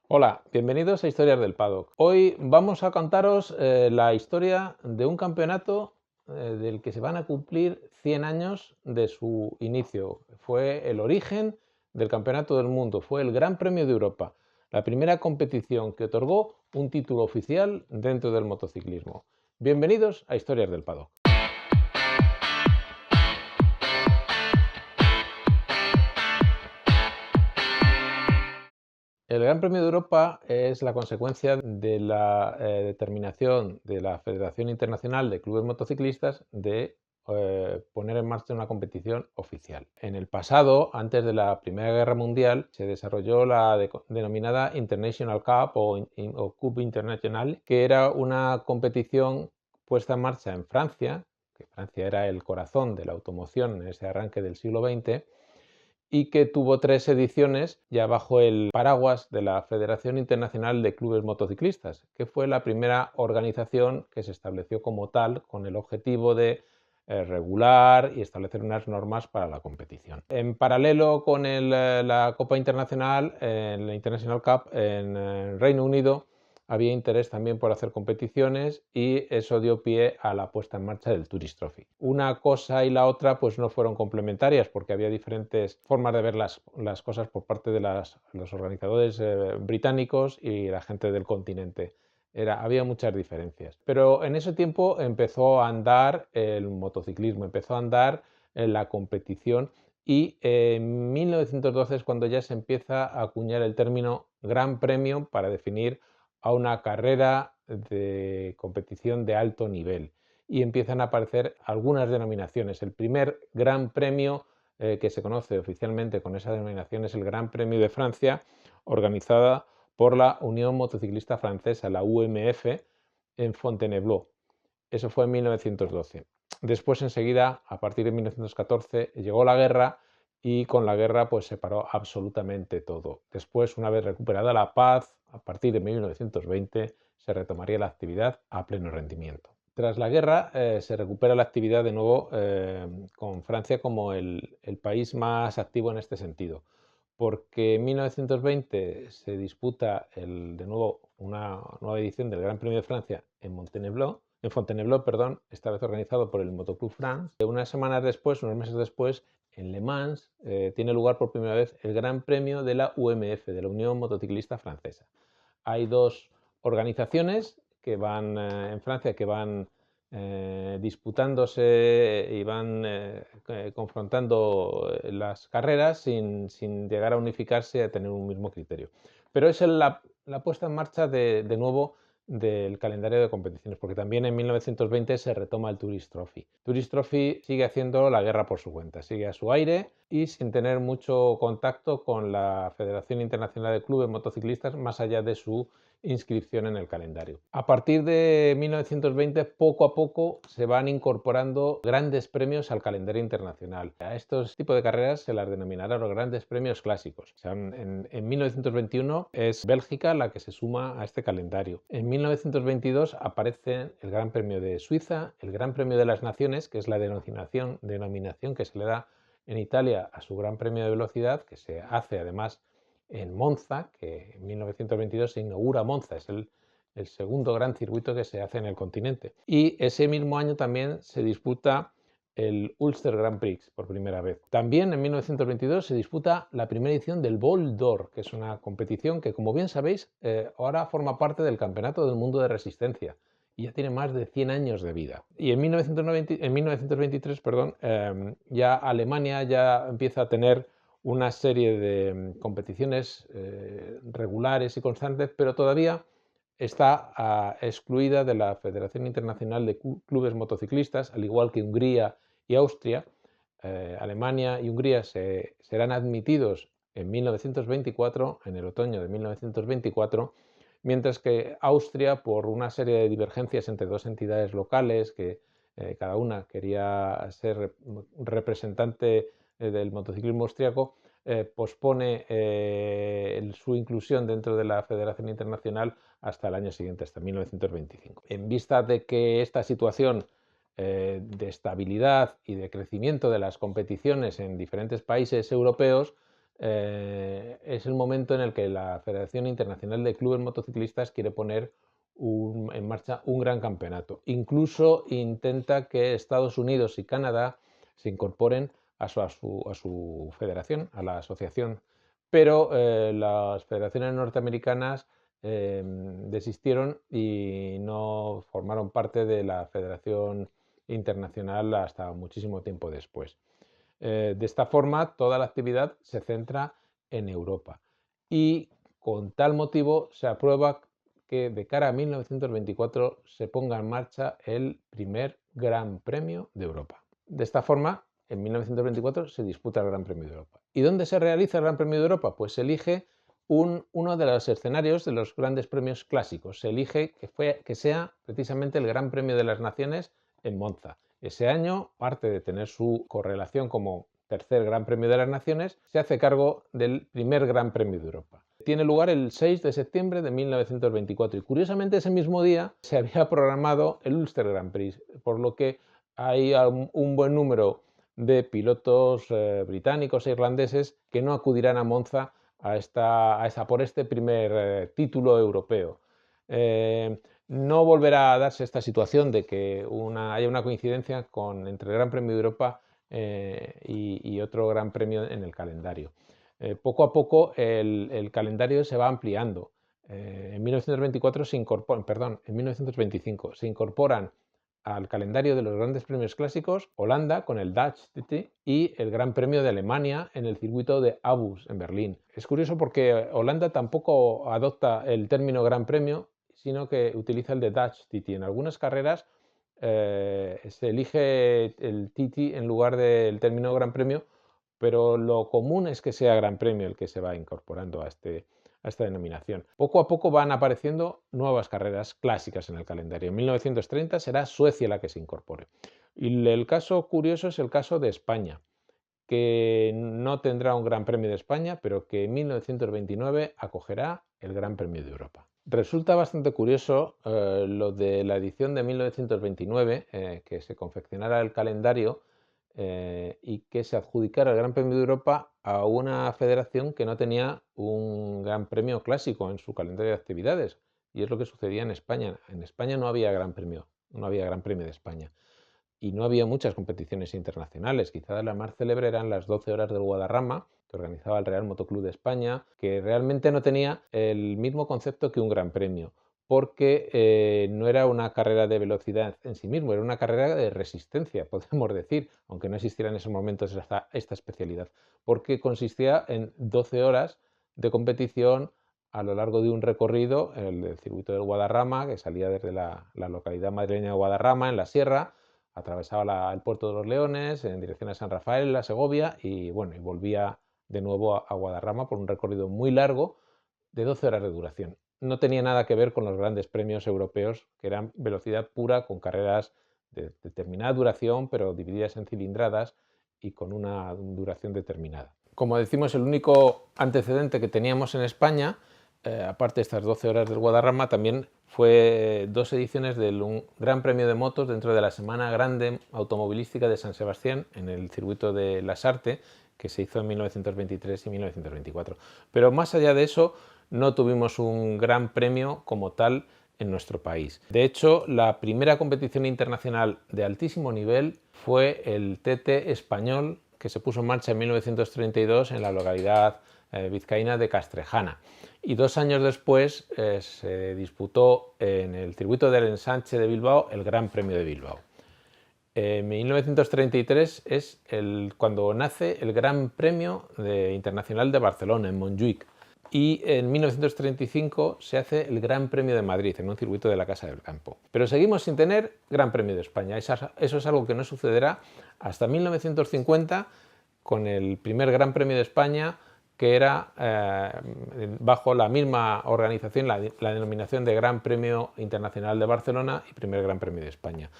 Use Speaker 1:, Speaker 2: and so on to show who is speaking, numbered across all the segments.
Speaker 1: Hola, bienvenidos a Historias del Paddock. Hoy vamos a contaros la historia de un campeonato del que se van a cumplir 100 años de su inicio. Fue el origen del Campeonato del Mundo, fue el Gran Premio de Europa, la primera competición que otorgó un título oficial dentro del motociclismo. Bienvenidos a Historias del Paddock. El Gran Premio de Europa es la consecuencia de la determinación de la Federación Internacional de Clubes Motociclistas de poner en marcha una competición oficial. En el pasado, antes de la Primera Guerra Mundial, se desarrolló la denominada International Cup o Cup International, que era una competición puesta en marcha en Francia, que Francia era el corazón de la automoción en ese arranque del siglo XX, y que tuvo 3 ediciones ya bajo el paraguas de la Federación Internacional de Clubes Motociclistas, que fue la primera organización que se estableció como tal con el objetivo de regular y establecer unas normas para la competición. En paralelo con la Copa Internacional, en la International Cup en el Reino Unido, había interés también por hacer competiciones y eso dio pie a la puesta en marcha del Tourist Trophy. Una cosa y la otra pues no fueron complementarias porque había diferentes formas de ver las cosas por parte de los organizadores británicos y la gente del continente. Había muchas diferencias. Pero en ese tiempo empezó a andar el motociclismo, empezó a andar la competición y en 1912 es cuando ya se empieza a acuñar el término Gran Premio para definir a una carrera de competición de alto nivel y empiezan a aparecer algunas denominaciones. El primer gran premio que se conoce oficialmente con esa denominación es el Gran Premio de Francia, organizada por la Unión Motociclista Francesa, la UMF, en Fontainebleau. Eso fue en 1912. Después, enseguida, a partir de 1914, llegó la guerra y con la guerra pues se paró absolutamente todo. Después, una vez recuperada la paz, a partir de 1920 se retomaría la actividad a pleno rendimiento. Tras la guerra se recupera la actividad de nuevo con Francia como el país más activo en este sentido, porque en 1920 se disputa de nuevo una nueva edición del Gran Premio de Francia en Fontainebleau, perdón, esta vez organizado por el Motoclub France. Unas semanas después, unos meses después, en Le Mans tiene lugar por primera vez el Gran Premio de la UMF, de la Unión Motociclista Francesa. Hay dos organizaciones que van en Francia que van disputándose y van confrontando las carreras sin llegar a unificarse, a tener un mismo criterio. Pero es la puesta en marcha de nuevo del calendario de competiciones, porque también en 1920 se retoma el Tourist Trophy. Tourist Trophy sigue haciendo la guerra por su cuenta, sigue a su aire y sin tener mucho contacto con la Federación Internacional de Clubes Motociclistas más allá de su inscripción en el calendario. A partir de 1920, poco a poco se van incorporando grandes premios al calendario internacional. A estos tipos de carreras se las denominará los grandes premios clásicos. O sea, en 1921 es Bélgica la que se suma a este calendario. En 1922 aparece el Gran Premio de Suiza, el Gran Premio de las Naciones, que es la denominación que se le da en Italia a su Gran Premio de Velocidad, que se hace además en Monza, que en 1922 se inaugura Monza, es el segundo gran circuito que se hace en el continente. Y ese mismo año también se disputa el Ulster Grand Prix por primera vez. También en 1922 se disputa la primera edición del Bol d'Or, que es una competición que, como bien sabéis, ahora forma parte del Campeonato del Mundo de Resistencia y ya tiene más de 100 años de vida. Y en 1923, ya Alemania ya empieza a tener una serie de competiciones regulares y constantes, pero todavía está excluida de la Federación Internacional de Clubes Motociclistas, al igual que Hungría y Austria. Alemania y Hungría serán admitidos en 1924, en el otoño de 1924, mientras que Austria, por una serie de divergencias entre dos entidades locales que cada una quería ser representante del motociclismo austriaco, pospone su inclusión dentro de la Federación Internacional hasta el año siguiente, hasta 1925. En vista de que esta situación de estabilidad y de crecimiento de las competiciones en diferentes países europeos es el momento en el que la Federación Internacional de Clubes Motociclistas quiere poner en marcha un gran campeonato. Incluso intenta que Estados Unidos y Canadá se incorporen a su federación, a la asociación, pero las federaciones norteamericanas desistieron y no formaron parte de la Federación Internacional hasta muchísimo tiempo después. De esta forma, toda la actividad se centra en Europa y con tal motivo se aprueba que de cara a 1924 se ponga en marcha el primer Gran Premio de Europa. De esta forma, en 1924 se disputa el Gran Premio de Europa. ¿Y dónde se realiza el Gran Premio de Europa? Pues se elige uno de los escenarios de los grandes premios clásicos. Se elige que sea precisamente el Gran Premio de las Naciones en Monza. Ese año, aparte de tener su correlación como tercer Gran Premio de las Naciones, se hace cargo del primer Gran Premio de Europa. Tiene lugar el 6 de septiembre de 1924 y curiosamente ese mismo día se había programado el Ulster Grand Prix, por lo que hay un buen número de pilotos británicos e irlandeses que no acudirán a Monza por este primer título europeo. No volverá a darse esta situación de que haya una coincidencia entre el Gran Premio de Europa y otro Gran Premio en el calendario. Poco a poco el calendario se va ampliando. En 1925 se incorporan al calendario de los grandes premios clásicos Holanda con el Dutch TT y el Gran Premio de Alemania en el circuito de Aarhus en Berlín. Es curioso porque Holanda tampoco adopta el término Gran Premio, sino que utiliza el de Dutch TT. En algunas carreras se elige el TT en lugar del término Gran Premio, pero lo común es que sea Gran Premio el que se va incorporando a esta denominación. Poco a poco van apareciendo nuevas carreras clásicas en el calendario. En 1930 será Suecia la que se incorpore. Y el caso curioso es el caso de España, que no tendrá un Gran Premio de España, pero que en 1929 acogerá el Gran Premio de Europa. Resulta bastante curioso lo de la edición de 1929, que se confeccionara el calendario y que se adjudicara el Gran Premio de Europa a una federación que no tenía un Gran Premio clásico en su calendario de actividades. Y es lo que sucedía en España. En España no había Gran Premio, no había Gran Premio de España. Y no había muchas competiciones internacionales. Quizás la más célebre eran las 12 horas del Guadarrama, que organizaba el Real Motoclub de España, que realmente no tenía el mismo concepto que un Gran Premio, porque no era una carrera de velocidad en sí mismo, era una carrera de resistencia, podemos decir, aunque no existiera en esos momentos esta especialidad, porque consistía en 12 horas de competición a lo largo de un recorrido, el circuito del Guadarrama, que salía desde la localidad madrileña de Guadarrama, en la sierra, atravesaba el puerto de los Leones en dirección a San Rafael, la Segovia, y volvía de nuevo a Guadarrama por un recorrido muy largo de 12 horas de duración. No tenía nada que ver con los grandes premios europeos, que eran velocidad pura, con carreras de determinada duración, pero divididas en cilindradas y con una duración determinada. Como decimos, el único antecedente que teníamos en España, aparte de estas 12 horas del Guadarrama, también fue 2 ediciones del Gran Premio de Motos dentro de la Semana Grande Automovilística de San Sebastián en el circuito de Lasarte, que se hizo en 1923 y 1924. Pero más allá de eso, no tuvimos un gran premio como tal en nuestro país. De hecho, la primera competición internacional de altísimo nivel fue el TT español, que se puso en marcha en 1932 en la localidad vizcaína de Castrejana. Y 2 años después se disputó en el circuito del Ensanche de Bilbao el Gran Premio de Bilbao. En 1933 es cuando nace el Gran Premio Internacional de Barcelona, en Montjuïc. Y en 1935 se hace el Gran Premio de Madrid, en un circuito de la Casa del Campo. Pero seguimos sin tener Gran Premio de España. Eso es algo que no sucederá hasta 1950 con el primer Gran Premio de España, que era bajo la misma organización, la denominación de Gran Premio Internacional de Barcelona y primer Gran Premio de España.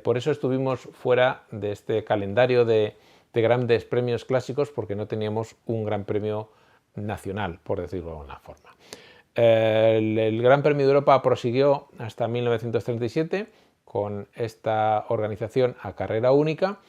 Speaker 1: Por eso estuvimos fuera de este calendario de grandes premios clásicos, porque no teníamos un Gran Premio nacional, por decirlo de alguna forma. El Gran Premio de Europa prosiguió hasta 1937 con esta organización a carrera única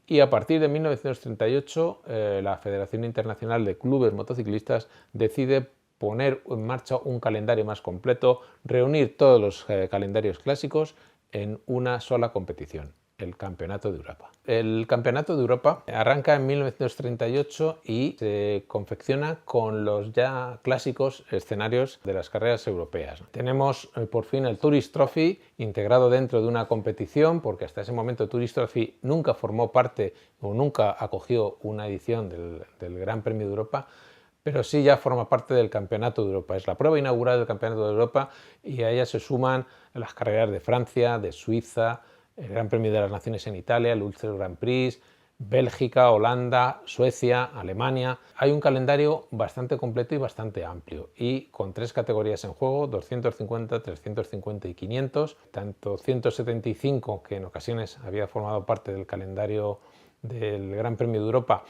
Speaker 1: y a partir de 1938 la Federación Internacional de Clubes Motociclistas decide poner en marcha un calendario más completo, reunir todos los calendarios clásicos en una sola competición, el Campeonato de Europa. El Campeonato de Europa arranca en 1938 y se confecciona con los ya clásicos escenarios de las carreras europeas. Tenemos por fin el Tourist Trophy integrado dentro de una competición, porque hasta ese momento el Tourist Trophy nunca formó parte o nunca acogió una edición del Gran Premio de Europa, pero sí ya forma parte del Campeonato de Europa. Es la prueba inaugural del Campeonato de Europa y a ella se suman las carreras de Francia, de Suiza, el Gran Premio de las Naciones en Italia, el Ulster Grand Prix, Bélgica, Holanda, Suecia, Alemania. Hay un calendario bastante completo y bastante amplio y con 3 categorías en juego, 250, 350 y 500, tanto 175, que en ocasiones había formado parte del calendario del Gran Premio de Europa,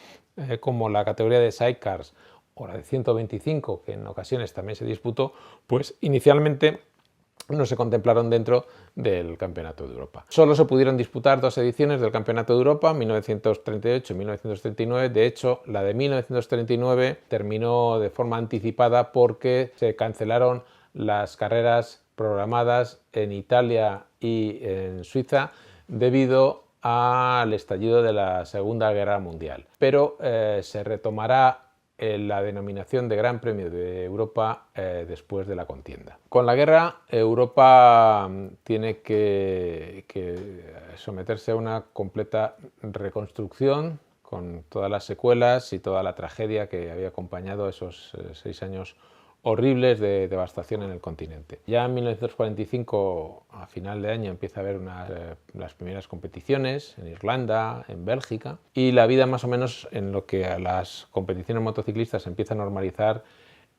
Speaker 1: como la categoría de sidecars o la de 125, que en ocasiones también se disputó, pues inicialmente no se contemplaron dentro del Campeonato de Europa. Solo se pudieron disputar 2 ediciones del Campeonato de Europa, 1938 y 1939. De hecho, la de 1939 terminó de forma anticipada porque se cancelaron las carreras programadas en Italia y en Suiza debido al estallido de la Segunda Guerra Mundial. Pero se retomará la denominación de Gran Premio de Europa después de la contienda. Con la guerra, Europa tiene que someterse a una completa reconstrucción con todas las secuelas y toda la tragedia que había acompañado esos 6 años horribles de devastación en el continente. Ya en 1945, a final de año, empieza a haber las primeras competiciones en Irlanda, en Bélgica, y la vida más o menos en lo que a las competiciones motociclistas se empieza a normalizar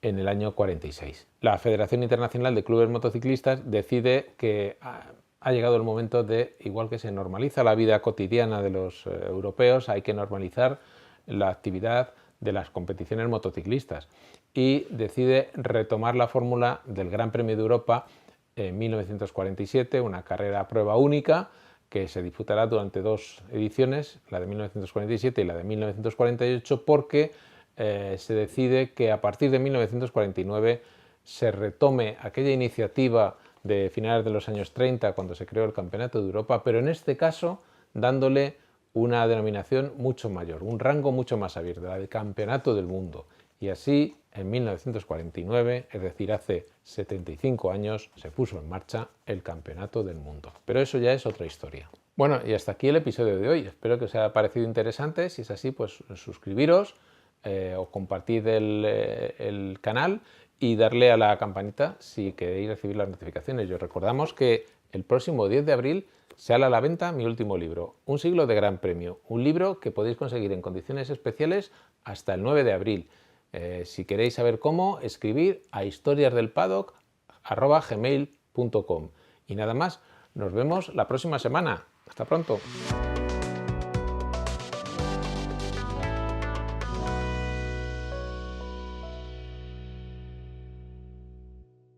Speaker 1: en el año 46. La Federación Internacional de Clubes Motociclistas decide que ha llegado el momento de, igual que se normaliza la vida cotidiana de los europeos, hay que normalizar la actividad de las competiciones motociclistas y decide retomar la fórmula del Gran Premio de Europa en 1947, una carrera a prueba única que se disputará durante 2 ediciones, la de 1947 y la de 1948, porque se decide que a partir de 1949 se retome aquella iniciativa de finales de los años 30 cuando se creó el Campeonato de Europa, pero en este caso dándole una denominación mucho mayor, un rango mucho más abierto, la de Campeonato del Mundo. Y así, en 1949, es decir, hace 75 años, se puso en marcha el Campeonato del Mundo. Pero eso ya es otra historia. Bueno, y hasta aquí el episodio de hoy. Espero que os haya parecido interesante. Si es así, pues suscribiros o compartid el canal y darle a la campanita si queréis recibir las notificaciones. Y os recordamos que el próximo 10 de abril sale a la venta mi último libro, Un siglo de Gran Premio, un libro que podéis conseguir en condiciones especiales hasta el 9 de abril. Si queréis saber cómo, escribir a historiasdelpaddock@gmail.com. Y nada más, nos vemos la próxima semana. Hasta pronto.